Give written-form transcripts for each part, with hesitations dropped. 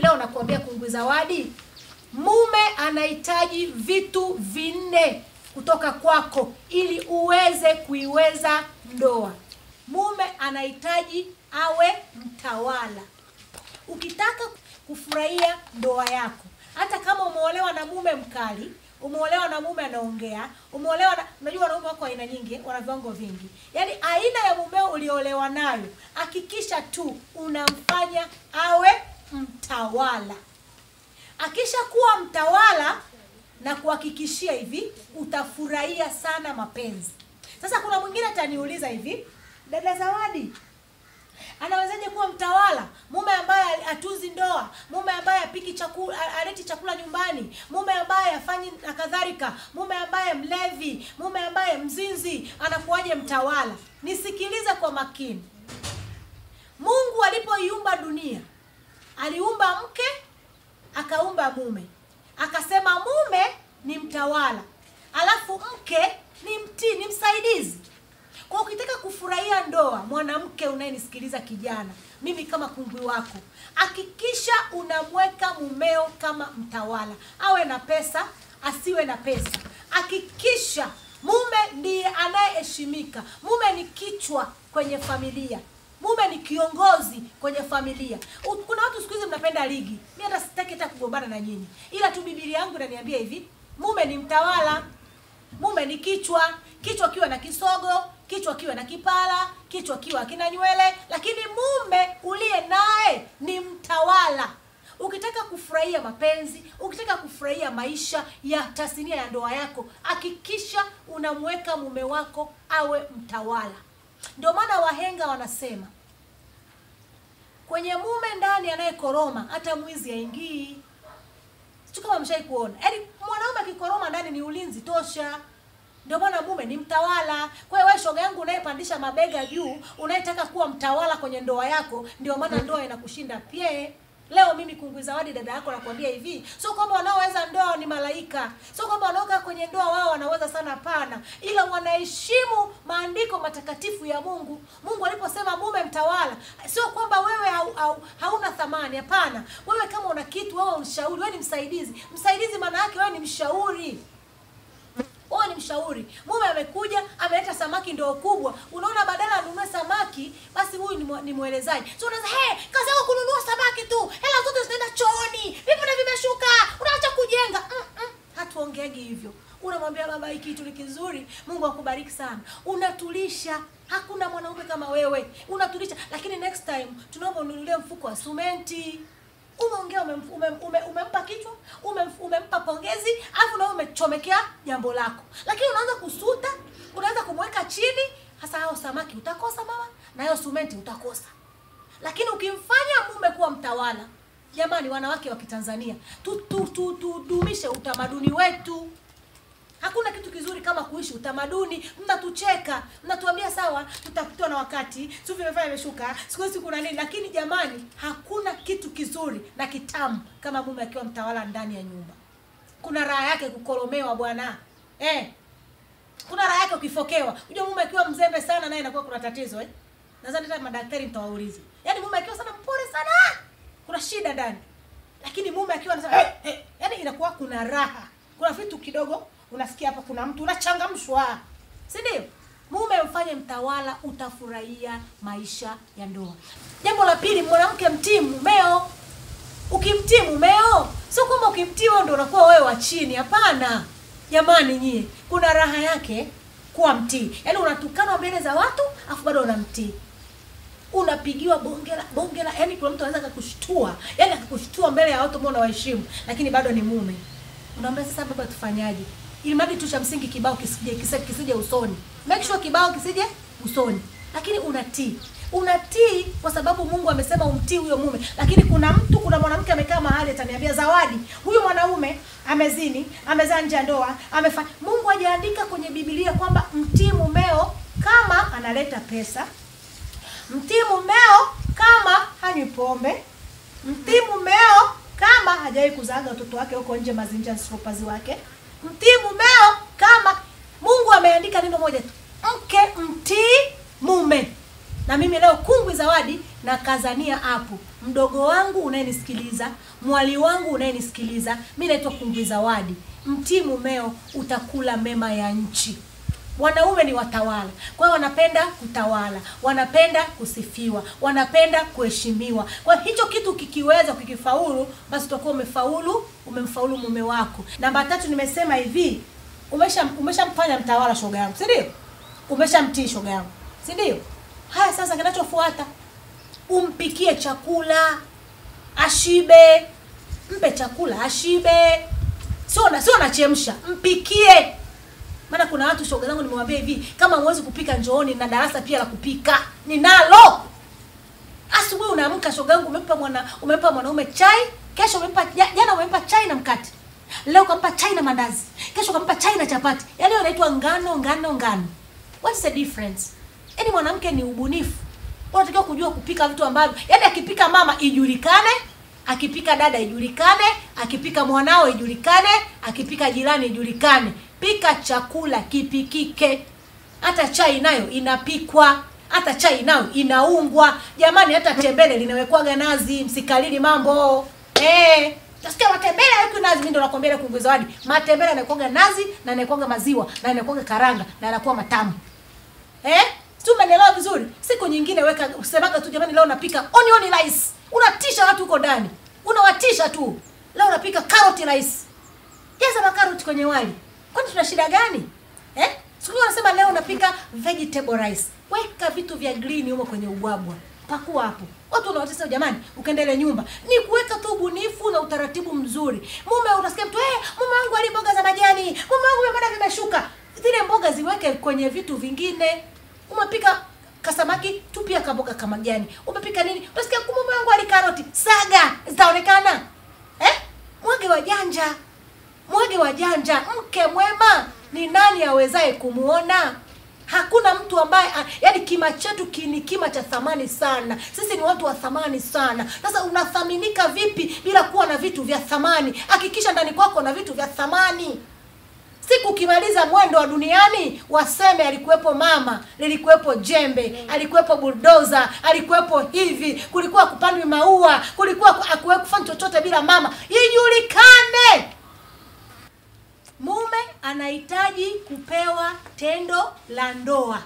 leo nakuambia Kungwi Zawadi, mume anahitaji vitu vinne kutoka kwako ili uweze kuiweza ndoa. Mume anahitaji awe mtawala. Ukitaka kufurahia ndoa yako, hata kama umeolewa na mume mkali, umeolewa na mume anaongea, umeolewa na, unajua wanaume wako aina nyingi, wana viwango vingi. Yaani aina ya mumeo uliolewa nayo, hakikisha tu unamfanya awe mtawala. Akisha kuwa mtawala, na kuhakikishia hivi, utafurahia sana mapenzi. Sasa kuna mwingine ataniuliza hivi, dada Zawadi, anawezaje kuwa mtawala? Mume ambaye atuzi ndoa, mume ambaye apiki chakula, aleti chakula nyumbani, mume ambaye afanyi na kadhalika, mume ambaye mlevi, mume ambaye mzinzi, anakuwaje mtawala? Nisikilize kwa makini. Mungu alipoiumba dunia, aliumba mke, akaumba mume. Akasema mume ni mtawala, alafu mke ni mtii, ni msaidizi. Kwa ukitaka kufurahia ndoa, mwanamke unayenisikiliza kijana, mimi kama kungwi wako, hakikisha unamweka mumeo kama mtawala. Awe na pesa, asiwe na pesa, hakikisha mume ndiye anayeheshimika. Mume ni kichwa kwenye familia. Mume ni kiongozi kwenye familia. Kuna watu siku hizi mnapenda ligi. Mimi hata sitaki hata kugombana na nyinyi. Ila tu Biblia yangu inaniambia hivi, mume ni mtawala. Mume ni kichwa. Kichwa kiwa na kisogo, kichwa kiwa na kipala, kichwa kiwa kina nywele, lakini mume uliye naye ni mtawala. Ukitaka kufurahia mapenzi, ukitaka kufurahia maisha ya tasnia ya ndoa yako, hakikisha unamweka mume wako awe mtawala. Ndio maana wahenga wanasema, kwenye mume ndani anayekoroma hata mwizi haingii. Sio kama mshai kuona. Yaani mwanaume akikoroma ndani ni ulinzi tosha. Ndio maana mume ni mtawala. Kwa hiyo wewe shoga yangu unayepandisha mabega juu, unayetaka kuwa mtawala kwenye ndoa yako, ndio maana ndoa inakushinda pie. Leo mimi Kungwi Zawadi dada yako nakwambia hivi, sio kwamba wanaoweza ndoa ni malaika, sio kwamba wanaoka kwenye ndoa wao wanaweza sana, hapana, ila wanaheshimu maandiko matakatifu ya Mungu. Mungu aliposema mume mtawala, sio kwamba wewe hauna thamani, hapana. Wewe kama una kitu, wewe unishauri, wewe ni msaidizi. Msaidizi maana yake wewe ni mshauri. Wewe ni mshauri. Mume amekuja, ameleta samaki ndoo kubwa. Unaona badala anunue samaki, basi huyu ni muelezaji. So unaanza, kazi yako kununua samaki tu. Hela zote zinaenda chooni. Vipande vimeshuka. Unaacha kujenga. Hatuongeagi hivyo. Unamwambia baba, hiki kitu ni kizuri. Mungu akubariki sana. Unatulisha. Hakuna mwanaume kama wewe. Unatulisha. Lakini next time tunaomba ununulie mfuko wa simenti. Umeongea, umempa kichwa, umempa pongezi, afu na umechomekea jambo lako. Lakini unaanza kusuta, unaanza kumweka chini, hasa hao samaki utakosa mama, na hiyo simenti utakosa. Lakini ukimfanya mume kuwa mtawala, jamani wanawake wa Kitanzania, tudumishe utamaduni wetu. Hakuna kitu kizuri kama kuishi utamaduni. Mnatucheka, mnatuambia sawa, tutapitwa na wakati, sio vimefanya imeshuka, siku kuna nini, lakini jamani, hakuna kitu kizuri na kitamu kama mume akiwa mtawala ndani ya nyumba. Kuna raha yake kukoromewa bwana. Kuna raha yake ukifokewa. Unajua mume akiwa mzembe sana naye inakuwa kuna tatizo Nadhani hata madaktari mtawauliza. Yaani mume akiwa sana mpole sana, kuna shida ndani. Lakini mume akiwa anasema yaani inakuwa kuna raha. Kuna vitu kidogo unasikia hapa kuna mtu unachangamshwa. Si ndio? Mume mfanye mtawala, utafurahia maisha ya ndoa. Jambo la pili, mwanamke mtii mumeo. Ukimtii mumeo, sio kwamba ukimtii wewe ndio unakuwa wewe wa chini, hapana. Jamani nyie, kuna raha yake kuwa mtii. Yaani unatukana mbele za watu, afu bado unamtii. Unapigiwa bongela, yaani kuna mtu anaweza kukushtua. Yaani akakushtua mbele ya watu ambao unawaheshimu, lakini bado ni mume. Unaambia sasa baba tufanyaje? Ili mradi tu cha msingi kibao kisije usoni. Make sure kibao kisije usoni. Lakini unatii. Unatii kwa sababu Mungu amesema umtii huyo mume. Lakini kuna mwanamke amekaa mahali ataniambia, Zawadi, huyu mwanaume amezini, amezaa nje ya ndoa, amefanya. Mungu hajaandika kwenye Biblia kwamba mtii mumeo kama analeta pesa. Mtii mumeo kama hanywi pombe. Mtii mumeo kama hajawahi kuzaga watoto wake huko nje mazinja stropazi wake. Mtii mumeo kama Mungu ameandika neno moja tu. Mke mtii mume. Na mimi leo Kungwi Zawadi na kazania hapo. Mdogo wangu unayenisikiliza, mwali wangu unayenisikiliza, mimi naitwa Kungwi Zawadi. Mtii mumeo, utakula mema ya nchi. Wanaume ni watawala. Kwa hiyo wanapenda kutawala, wanapenda kusifiwa, wanapenda kuheshimiwa. Kwa hicho kitu kikiweza kukifaulu, basi utakuwa umemfaulu mume wako. Namba 3 nimesema hivi, umeshamfanya mtawala shoga yangu, si ndio? Umeshamtii shoga yangu, si ndio? Haya sasa kinachofuata, umpikie chakula ashibe. Mpe chakula ashibe. Sio unachemsha, mpikie. Maana kuna watu shoga zangu nimewambia hivi, kama huwezi kupika njooni na darasa pia la kupika ninalo. Asubuhi unaamka shoga yangu, umempa mwanaume chai, kesho jana umempa chai na mkate. Leo kampa chai na mandazi, kesho kampa chai na chapati. Yaani inaitwa ngano. What's the difference? Yaani mwanamke ni ubunifu. Unatakiwa kujua kupika vitu ambavyo, yaani akipika mama ijulikane, akipika dada ijulikane, akipika mwanao ijulikane, akipika jirani ijulikane. Pika chakula kipikike. Hata chai nayo inapikwa, hata chai nayo inaungwa. Jamani, hata tembele linawekwaga nazi, msikalili mambo. Nasikia matembele yako nazi, mimi ndo nakwambia Kungwi Zawadi. Matembele yanakwaga nazi na yanakwaga maziwa na yanakwaga karanga na yanakuwa matamu. Si umeelewa vizuri? Siku nyingine weka usemaga tu jamani, leo napika onion rice. Unatisha watu huko ndani. Unawatisha tu. Leo napika carrot rice. Jaza makaroti kwenye wali. Kwani tuna shida gani? Siku wanasema leo napika vegetable rice. Weka vitu vya green huko kwenye ubwabwa. Pakua hapo. Watu wanawatesa jamani, ukaendelea nyumba. Ni kuweka tu ubunifu na utaratibu mzuri. Mume unasikia mtu, mume wangu ali mboga za majani. Mume wangu yamada vimeshuka. Zile mboga ziweke kwenye vitu vingine. Umepika kasamaki, tupia kamboga kama majani. Umepika nini? Unasikia mume wangu ali karoti. Saga, zitaonekana. Mwage wa janja. Mke mwema ni nani awezaye kumuona? Hakuna mtu ambaye, yaani kima chetu ni kima cha thamani sana. Sisi ni watu wa thamani sana. Sasa unathaminika vipi bila kuwa na vitu vya thamani? Hakikisha ndani kwako na vitu vya thamani. Siku ukimaliza mwendo wa duniani, waseme alikuwepo mama, lilikuwepo jembe, alikuwepo bulldozer, alikuwepo hivi, kulikuwa kupandwa maua, kulikuwa hakuwepo kufanya chochote bila mama. Ijulikane. Mume anahitaji kupewa tendo la ndoa.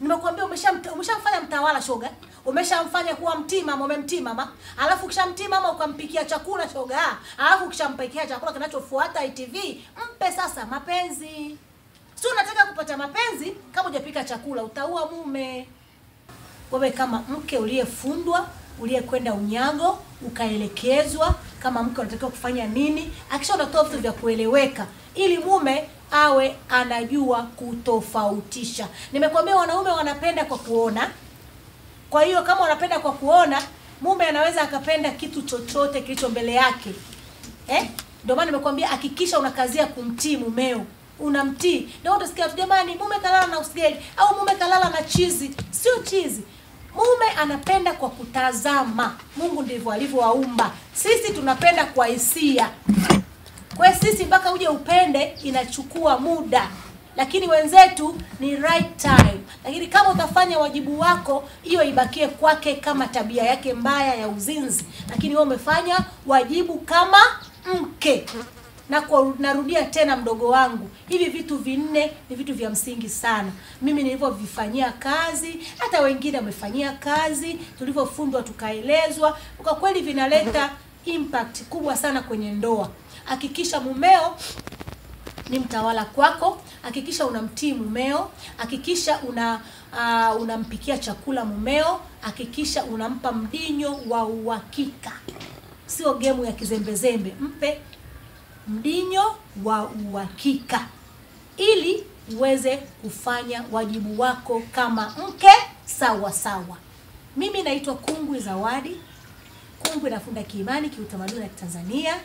Nimekuambia umeshamfanya mtawala shoga. Umeshamfanya kuwa mtii mama, umemtii mama. Alafu ukishamtii mama ukampikia chakula shoga. Alafu ukishampikia chakula kinachofuata ITV, mpe sasa mapenzi. Si unataka kupata mapenzi, kama hujapika chakula utaua mume. Wewe kama mke uliyefundwa, uliyekwenda unyago, ukaelekezwa kama mke unatakiwa kufanya nini, akisha unatoa vitu vya kueleweka ili mume awe anajua kutofautisha. Nimekuambia wanaume wanapenda kwa kuona. Kwa hiyo kama wanapenda kwa kuona, mume anaweza akapenda kitu chochote kilicho mbele yake. Ndio maana nimekuambia hakikisha unakazia kumtii mumeo. Unamtii. Ndio utasikia jamani, mume kalala na usigeli au mume kalala na chizi. Sio chizi. Mume anapenda kwa kutazama. Mungu ndivyo alivyowaumba. Sisi tunapenda kwa hisia. Kwa sisi mpaka uje upende inachukua muda. Lakini wenzetu ni right time. Lakini kama utafanya wajibu wako, hiyo ibakie kwake kama tabia yake mbaya ya uzinzi. Lakini wewe umefanya wajibu kama mke. Na narudia tena mdogo wangu, hivi vitu vinne ni vitu vya msingi sana. Mimi nilivyovifanyia kazi, hata wengine wamefanyia kazi, tulivyofundwa tukaelezwa, kwa kweli vinaleta impact kubwa sana kwenye ndoa. Hakikisha mumeo ni mtawala kwako, hakikisha unamtii mumeo, hakikisha unampikia chakula mumeo, hakikisha unampa mdinyo wa uhakika. Sio gemu ya kizembezembe, mpe mdinyo wa uhakika ili uweze kufanya wajibu wako kama mke sawa sawa. Mimi naitwa Kungwi Zawadi. Kungwi nafunda kiimani, kiutamaduni na Tanzania.